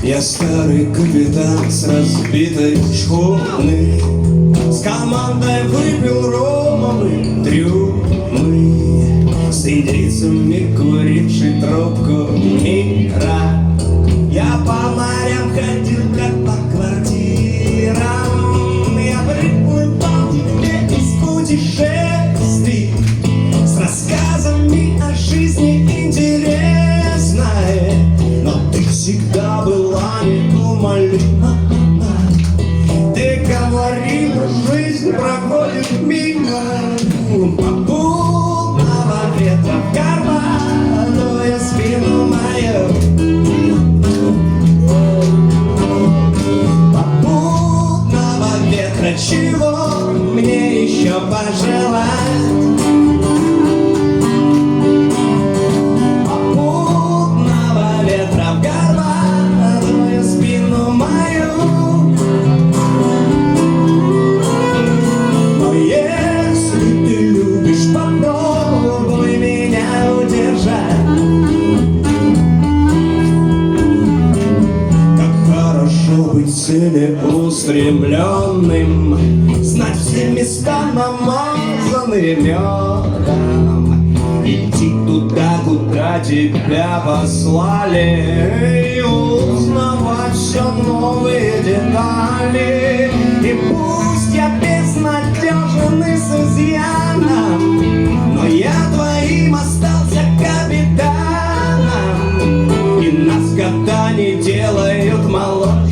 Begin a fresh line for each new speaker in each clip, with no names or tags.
Я старый капитан с разбитой шхуны, с командой выпил ромовые трюмы, с индейцами, куривший трубку мира. Я по морям ходил, как по квартирам. Я приплывал тебе из путешествий с рассказами о жизни интересной, но ты всегда была неумолима. Ты говорила, жизнь проходит мимо попутного ветра в карманную спину мою. Попутного ветра, чего мне еще пожелать? Целеустремленным, знать все места, намазанные медом, идти туда, куда тебя послали, и узнавать все новые детали. И пусть я безнадежен и с изъяном, но я твоим остался капитаном, и нас года не делают моложе.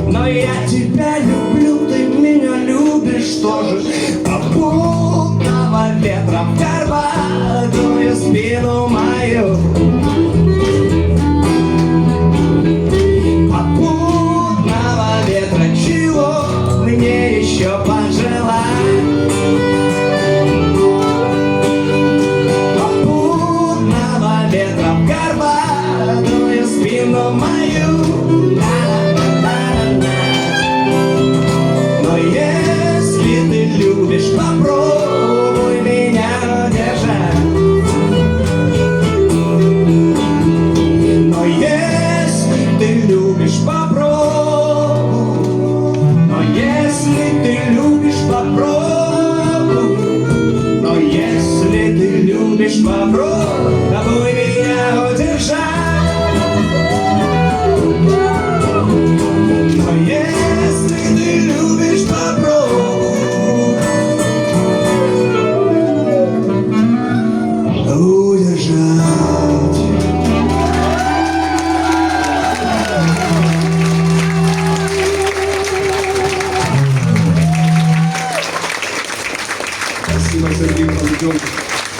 Но я тебя люблю, ты меня любишь тоже. Попутного ветра в горбатую спину мою. Попутного ветра, чего мне еще пожелать? Попутного ветра в горбатую спину мою. Попробуй меня удержать. Но если ты любишь, попробуй. Но если ты любишь, попробуй. Но если ты любишь, попробуй меня удержать. Но если ты любишь, попробуй.